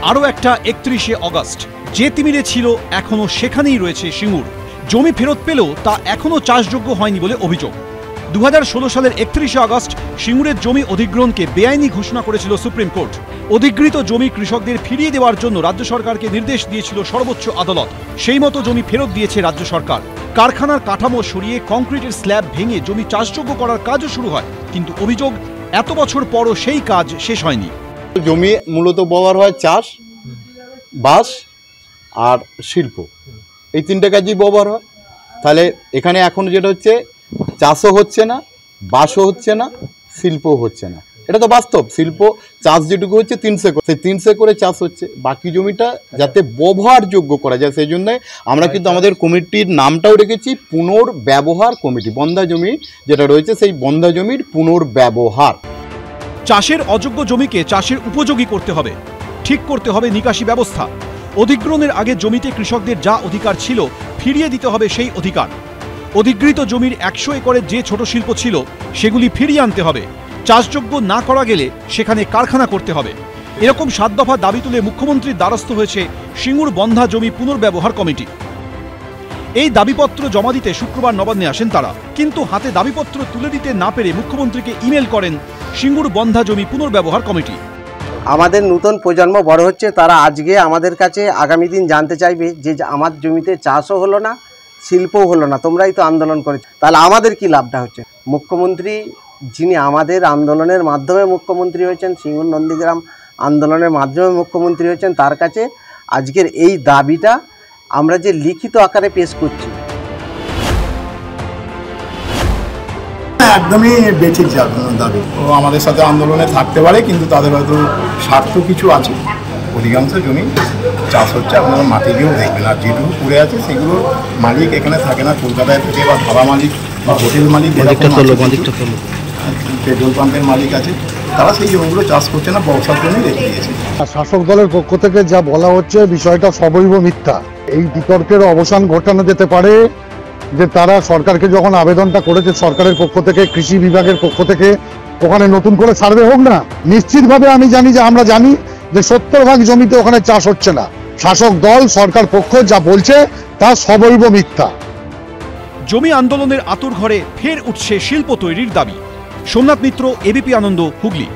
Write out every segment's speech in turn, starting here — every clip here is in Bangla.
আরও একটা 31শে অগস্ট। যে তিমিরে ছিল এখনও সেখানেই রয়েছে সিঙ্গুর। জমি ফেরত পেলেও তা এখনও চাষযোগ্য হয়নি বলে অভিযোগ। 2016 সালের 31শে আগস্ট সিঙ্গুরের জমি অধিগ্রহণকে বেআইনি ঘোষণা করেছিল সুপ্রিম কোর্ট। অধিগৃহীত জমি কৃষকদের ফিরিয়ে দেওয়ার জন্য রাজ্য সরকারকে নির্দেশ দিয়েছিল সর্বোচ্চ আদালত। সেই মতো জমি ফেরত দিয়েছে রাজ্য সরকার। কারখানার কাঠামো সরিয়ে কংক্রিটের স্ল্যাব ভেঙে জমি চাষযোগ্য করার কাজও শুরু হয়, কিন্তু অভিযোগ এত বছর পরও সেই কাজ শেষ হয়নি। জমি মূলত ব্যবহার হয় চাষ, বাস আর শিল্প, এই তিনটে কাজই ব্যবহার হয়। তাহলে এখানে এখন যেটা হচ্ছে, চাষও হচ্ছে না, বাসও হচ্ছে না, শিল্পও হচ্ছে না। এটা তো বাস্তব। শিল্প চাষ যেটুকু হচ্ছে 300 একর, সেই 300 একরে চাষ হচ্ছে। বাকি জমিটা যাতে ব্যবহারযোগ্য করা যায় সেই জন্যে আমরা কিন্তু আমাদের কমিটির নামটাও রেখেছি পুনর্ব্যবহার কমিটি। বন্ধা জমি যেটা রয়েছে সেই বন্ধা জমির পুনর্ব্যবহার। চাষের অযোগ্য জমিকে চাষের উপযোগী করতে হবে, ঠিক করতে হবে নিকাশি ব্যবস্থা। অধিগ্রহণের আগে জমিতে কৃষকদের যা অধিকার ছিল ফিরিয়ে দিতে হবে সেই অধিকার। অধিগৃহীত জমির 100 একরের যে ছোট শিল্প ছিল সেগুলি ফিরিয়ে আনতে হবে। চাষযোগ্য না করা গেলে সেখানে কারখানা করতে হবে। এরকম 7 দফা দাবি তুলে মুখ্যমন্ত্রীর দ্বারস্থ হয়েছে সিঙ্গুর বন্ধা জমি পুনর্ব্যবহার কমিটি। এই দাবিপত্র জমা দিতে শুক্রবার নবান্নে আসেন তারা, কিন্তু হাতে দাবিপত্র তুলে দিতে না পেরে মুখ্যমন্ত্রীকে ইমেল করেন সিঙ্গুর বন্ধা জমি পুনর্ব্যবহার কমিটি। আমাদের নতুন প্রজন্ম বড় হচ্ছে, তারা আজকে আমাদের কাছে আগামী দিন জানতে চাইবে যে আমার জমিতে চাষও হলো না, শিল্পও হলো না, তোমরাই তো আন্দোলন করেছ, তাহলে আমাদের কি লাভটা হচ্ছে? মুখ্যমন্ত্রী যিনি আমাদের আন্দোলনের মাধ্যমে মুখ্যমন্ত্রী হয়েছেন, সিঙ্গুর নন্দীগ্রাম আন্দোলনের মাধ্যমে মুখ্যমন্ত্রী হয়েছেন, তার কাছে আজকের এই দাবিটা আমরা যে লিখিত আকারে পেশ করছি একদমই বেঠিক দাবি। ও আমাদের সাথে আন্দোলনে থাকতে পারে, কিন্তু তাদের হয়তো স্বার্থ কিছু আছে। অধিকাংশ জমি চাষ হচ্ছে, আপনারা মাটি দিয়েও দেখবেন। আর যেটুকু পড়ে আছে সেগুলো মালিক এখানে থাকে না, কলকাতায় থেকে বা ধাবা মালিক বা হোটেল মালিক, পেট্রোল পাম্পের মালিক আছে, তারা সেই জমিগুলো চাষ করছে না, ব্যবসার জন্য রেখে দিয়েছে। শাসক দলের পক্ষ থেকে যা বলা হচ্ছে বিষয়টা সবৈব মিথ্যা। এই বিতর্কের অবসান ঘটানো যেতে পারে যে তারা সরকারকে যখন আবেদনটা করেছে সরকারের পক্ষ থেকে, কৃষি বিভাগের পক্ষ থেকে, ওখানে নতুন করে সার্ভে হোক না। নিশ্চিতভাবে আমি জানি যে আমরা জানি যে 70% জমিতে ওখানে চাষ হচ্ছে না। শাসক দল সরকার পক্ষ যা বলছে তা সবৈব মিথ্যা। জমি আন্দোলনের আঁতুড়ঘরে ফের উঠছে শিল্প তৈরির দাবি। সোমনাথ মিত্র, এবিপি আনন্দ, হুগলি।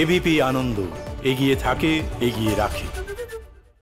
এবিপি আনন্দ, এগিয়ে থাকে, এগিয়ে রাখে।